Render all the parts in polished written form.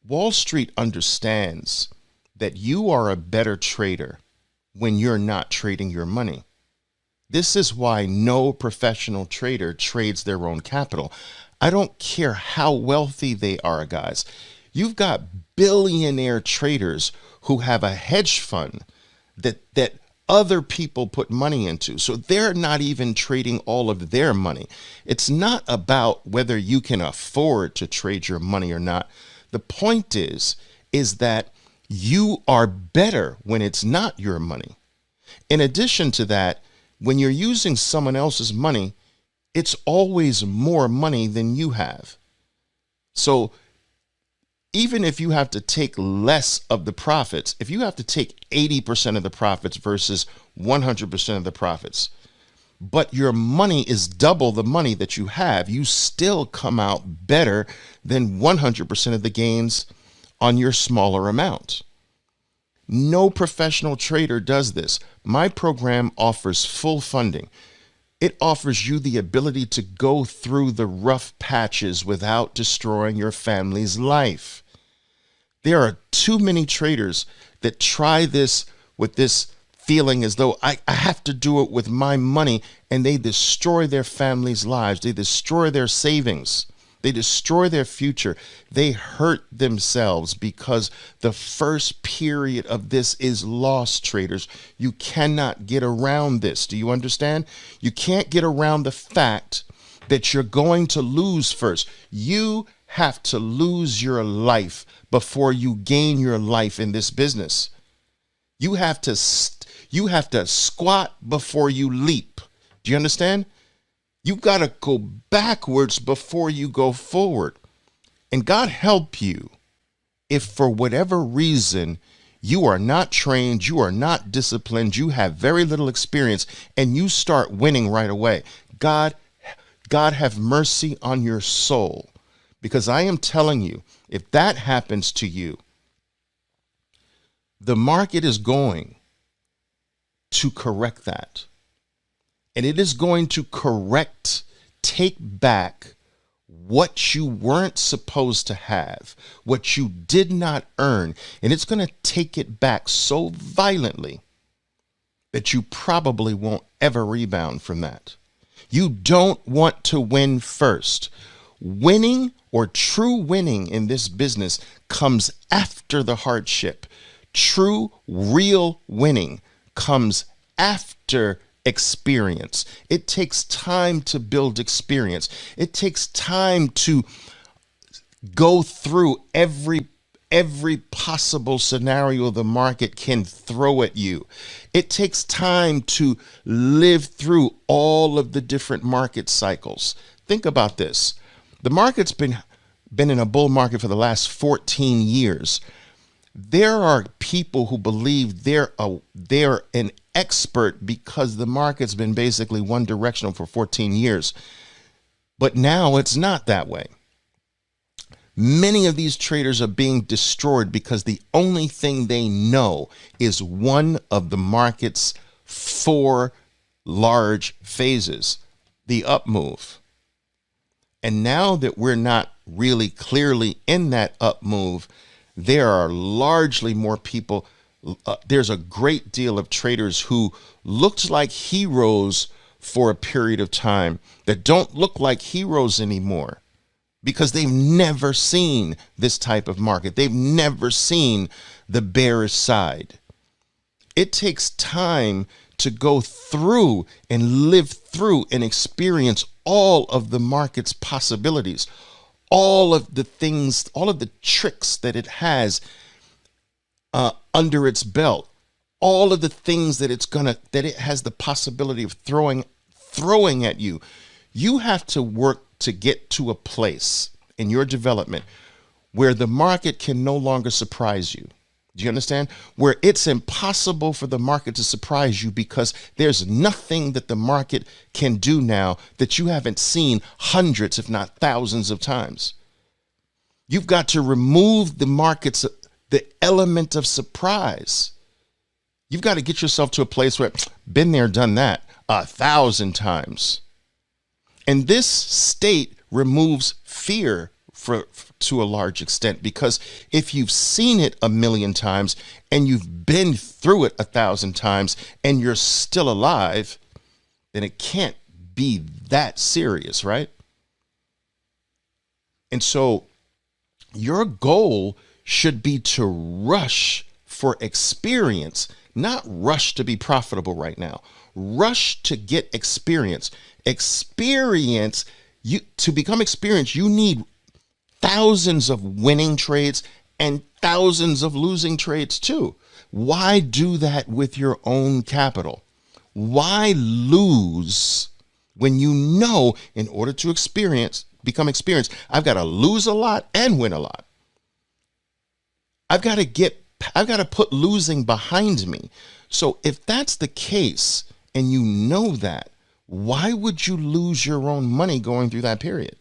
Wall Street understands that you are a better trader when you're not trading your money. This is why no professional trader trades their own capital. I don't care how wealthy they are, guys. You've got billionaire traders who have a hedge fund that other people put money into. So they're not even trading all of their money. It's not about whether you can afford to trade your money or not. The point is that you are better when it's not your money. In addition to that, when you're using someone else's money, it's always more money than you have. So even if you have to take less of the profits, if you have to take 80% of the profits versus 100% of the profits, but your money is double the money that you have, you still come out better than 100% of the gains on your smaller amount. No professional trader does this. My program offers full funding. It offers you the ability to go through the rough patches without destroying your family's life. There are too many traders that try this with this feeling as though I have to do it with my money, and they destroy their family's lives. They destroy their savings. They destroy their future. They hurt themselves because the first period of this is loss, traders. You cannot get around this. Do you understand? You can't get around the fact that you're going to lose first. You have to lose your life before you gain your life in this business. You have to squat before you leap. Do you understand? You got to go backwards before you go forward. And God help you if for whatever reason you are not trained, you are not disciplined, you have very little experience, and you start winning right away. God have mercy on your soul, because I am telling you, if that happens to you, the market is going to correct that. And it is going to take back what you weren't supposed to have, what you did not earn. And it's going to take it back so violently that you probably won't ever rebound from that. You don't want to win first. Winning, or true winning in this business, comes after the hardship. True, real winning comes after experience. It takes time to build experience. It takes time to go through every possible scenario the market can throw at you. It takes time to live through all of the different market cycles. Think about this. The market's been in a bull market for the last 14 years. There are people who believe they're an expert because the market's been basically one directional for 14 years. But now it's not that way. Many of these traders are being destroyed because the only thing they know is one of the market's 4 large phases, the up move. And now that we're not really clearly in that up move, there are largely more people. There's a great deal of traders who looked like heroes for a period of time that don't look like heroes anymore because they've never seen this type of market. They've never seen the bearish side. It takes time to go through and live through and experience all of the market's possibilities, all of the things, all of the tricks that it has under its belt, all of the things that it has the possibility of throwing at you. You have to work to get to a place in your development where the market can no longer surprise you. Do you understand? Where it's impossible for the market to surprise you because there's nothing that the market can do now that you haven't seen hundreds, if not thousands of times. You've got to remove the element of surprise. You've got to get yourself to a place where been there, done that 1,000 times. And this state removes fear to a large extent, because if you've seen it a million times and you've been through it 1,000 times and you're still alive, then it can't be that serious, right? And so your goal should be to rush for experience, not rush to be profitable right now. Rush to get experience. Experience, to become experienced, you need thousands of winning trades and thousands of losing trades too. Why do that with your own capital? Why lose when you know in order to become experienced, I've got to lose a lot and win a lot. I've got to put losing behind me. So if that's the case and you know that, why would you lose your own money going through that period?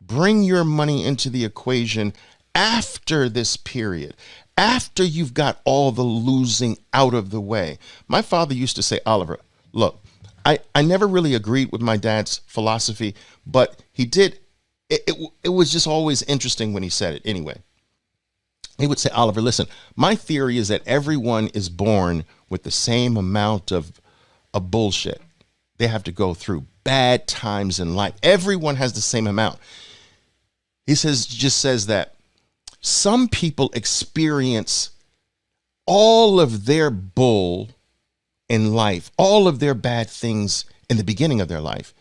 Bring your money into the equation after this period, after you've got all the losing out of the way. My father used to say, Oliver, look, I never really agreed with my dad's philosophy, but he did. It was just always interesting when he said it anyway. He would say, Oliver, listen, my theory is that everyone is born with the same amount of bullshit they have to go through, bad times in life. Everyone has the same amount. He just says that some people experience all of their bull in life, all of their bad things in the beginning of their life.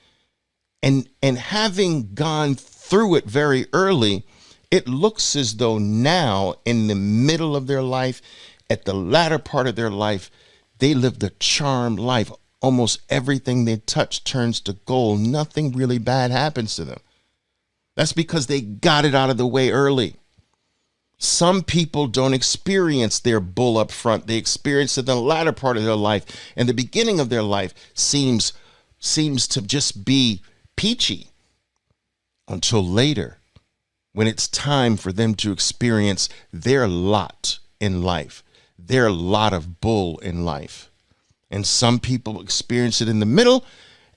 And having gone through it very early, it looks as though now in the middle of their life, at the latter part of their life, they lived a charmed life. Almost everything they touch turns to gold. Nothing really bad happens to them. That's because they got it out of the way early. Some people don't experience their bull up front. They experience it in the latter part of their life. And the beginning of their life seems to just be peachy until later, when it's time for them to experience their lot in life, their lot of bull in life. And some people experience it in the middle,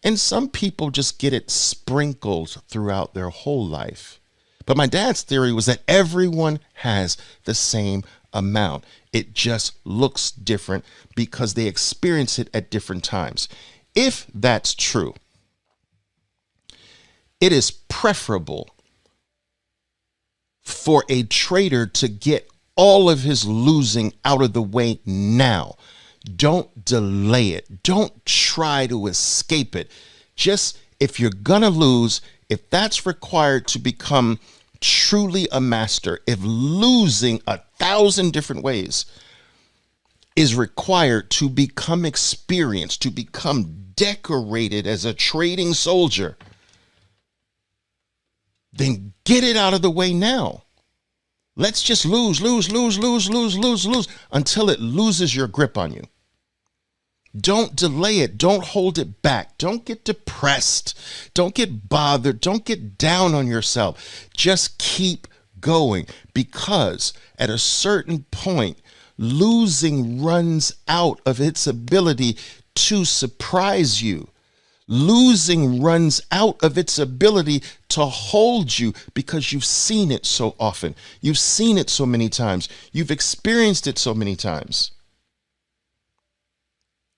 and some people just get it sprinkled throughout their whole life. But my dad's theory was that everyone has the same amount. It just looks different because they experience it at different times. If that's true, it is preferable for a trader to get all of his losing out of the way now. Don't delay it. Don't try to escape it. Just, if you're gonna lose, if that's required to become truly a master, if losing 1,000 different ways is required to become experienced, to become decorated as a trading soldier, then get it out of the way now. Let's just lose until it loses your grip on you. Don't delay it. Don't hold it back. Don't get depressed. Don't get bothered. Don't get down on yourself. Just keep going, because at a certain point, losing runs out of its ability to surprise you. Losing runs out of its ability to hold you, because you've seen it so often. You've seen it so many times. You've experienced it so many times.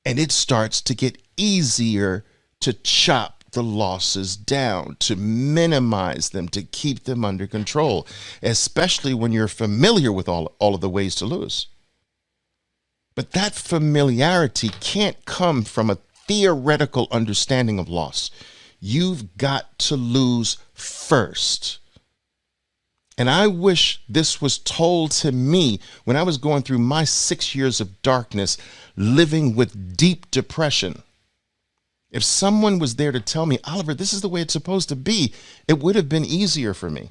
And it starts to get easier to chop the losses down, to minimize them, to keep them under control, especially when you're familiar with all of the ways to lose. But that familiarity can't come from a theoretical understanding of loss. You've got to lose first. And I wish this was told to me when I was going through my 6 years of darkness, living with deep depression. If someone was there to tell me, Oliver, this is the way it's supposed to be, it would have been easier for me.